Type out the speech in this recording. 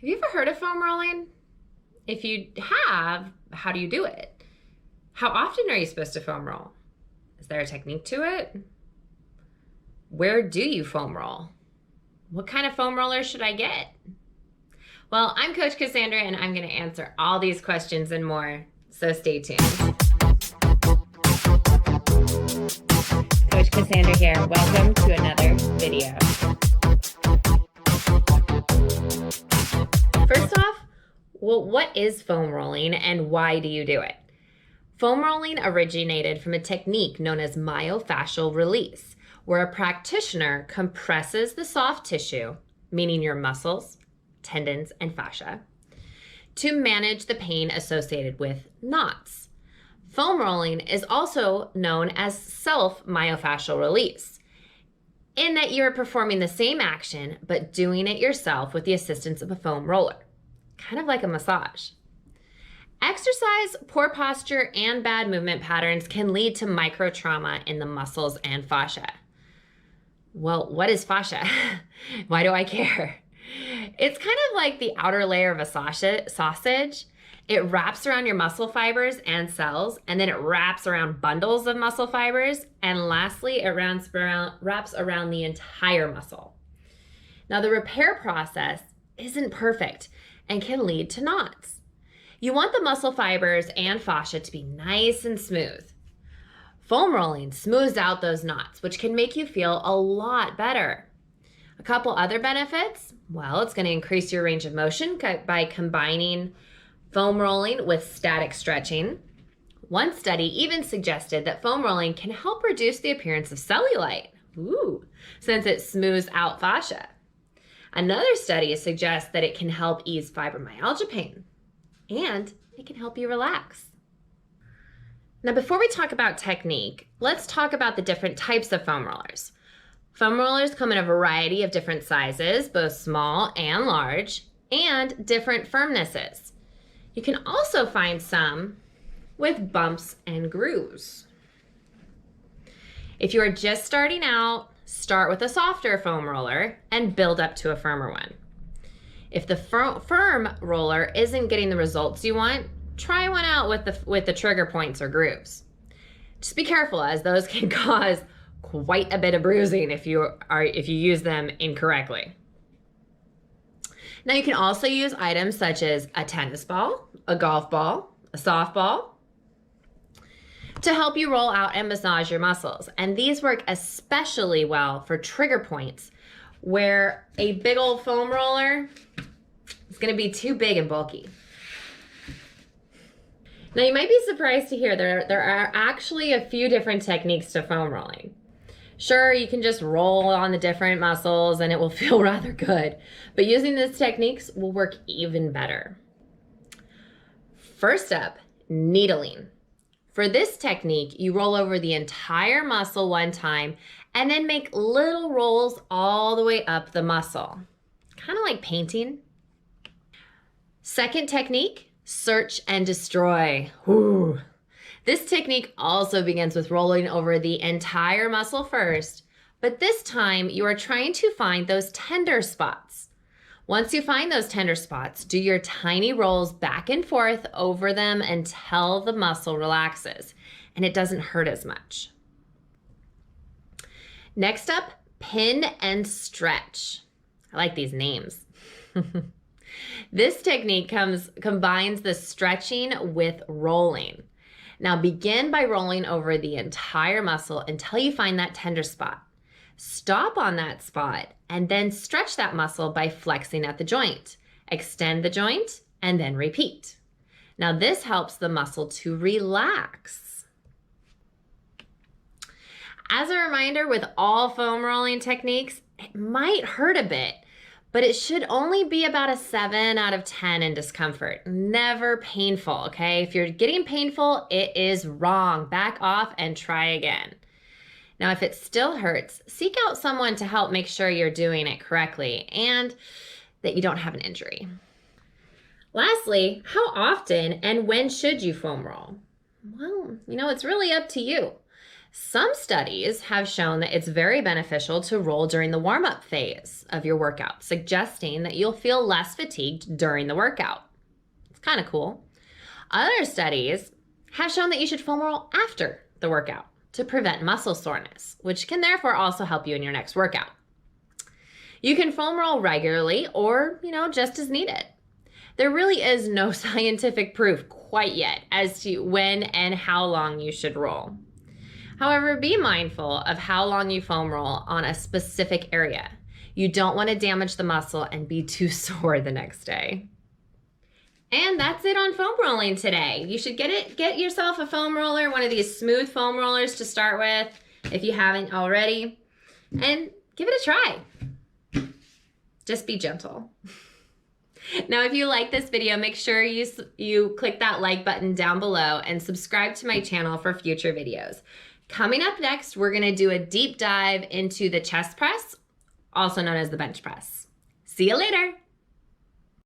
Have you ever heard of foam rolling? If you have, how do you do it? How often are you supposed to foam roll? Is there a technique to it? Where do you foam roll? What kind of foam roller should I get? Well, I'm Coach Cassandra, and I'm going to answer all these questions and more, so stay tuned. Coach Cassandra here. Welcome to another video. First off, what is foam rolling and why do you do it? Foam rolling originated from a technique known as myofascial release, where a practitioner compresses the soft tissue, meaning your muscles, tendons, and fascia, to manage the pain associated with knots. Foam rolling is also known as self-myofascial release, in that you're performing the same action, but doing it yourself with the assistance of a foam roller, kind of like a massage. Exercise, poor posture, and bad movement patterns can lead to microtrauma in the muscles and fascia. Well, what is fascia? Why do I care? It's kind of like the outer layer of a sausage. It wraps around your muscle fibers and cells, and then it wraps around bundles of muscle fibers, and lastly, it wraps around the entire muscle. Now, the repair process isn't perfect and can lead to knots. You want the muscle fibers and fascia to be nice and smooth. Foam rolling smooths out those knots, which can make you feel a lot better. A couple other benefits, well, it's going to increase your range of motion by combining foam rolling with static stretching. One study even suggested that foam rolling can help reduce the appearance of cellulite, since it smooths out fascia. Another study suggests that it can help ease fibromyalgia pain, and it can help you relax. Now, before we talk about technique, let's talk about the different types of foam rollers. Foam rollers come in a variety of different sizes, both small and large, and different firmnesses. You can also find some with bumps and grooves. If you are just starting out, start with a softer foam roller and build up to a firmer one. If the firm roller isn't getting the results you want, try one out with the trigger points or grooves. Just be careful, as those can cause quite a bit of bruising if you use them incorrectly. Now, you can also use items such as a tennis ball, a golf ball, a softball to help you roll out and massage your muscles. And these work especially well for trigger points where a big old foam roller is going to be too big and bulky. Now, you might be surprised to hear there are actually a few different techniques to foam rolling. Sure, you can just roll on the different muscles and it will feel rather good, but using these techniques will work even better. First up, needling. For this technique, you roll over the entire muscle one time and then make little rolls all the way up the muscle, kind of like painting. Second technique, search and destroy. Ooh. This technique also begins with rolling over the entire muscle first, but this time you are trying to find those tender spots. Once you find those tender spots, do your tiny rolls back and forth over them until the muscle relaxes and it doesn't hurt as much. Next up, pin and stretch. I like these names. This technique combines the stretching with rolling. Now, begin by rolling over the entire muscle until you find that tender spot. Stop on that spot and then stretch that muscle by flexing at the joint. Extend the joint and then repeat. Now, this helps the muscle to relax. As a reminder, with all foam rolling techniques, it might hurt a bit, but it should only be about a 7 out of 10 in discomfort. Never painful, okay? If you're getting painful, it is wrong. Back off and try again. Now, if it still hurts, seek out someone to help make sure you're doing it correctly and that you don't have an injury. Lastly, how often and when should you foam roll? Well, it's really up to you. Some studies have shown that it's very beneficial to roll during the warm-up phase of your workout, suggesting that you'll feel less fatigued during the workout. It's kind of cool. Other studies have shown that you should foam roll after the workout to prevent muscle soreness, which can therefore also help you in your next workout. You can foam roll regularly or, just as needed. There really is no scientific proof quite yet as to when and how long you should roll. However, be mindful of how long you foam roll on a specific area. You don't want to damage the muscle and be too sore the next day. And that's it on foam rolling today. You should get yourself a foam roller, one of these smooth foam rollers to start with if you haven't already, and give it a try. Just be gentle. Now, if you like this video, make sure you click that like button down below and subscribe to my channel for future videos. Coming up next, we're gonna do a deep dive into the chest press, also known as the bench press. See you later.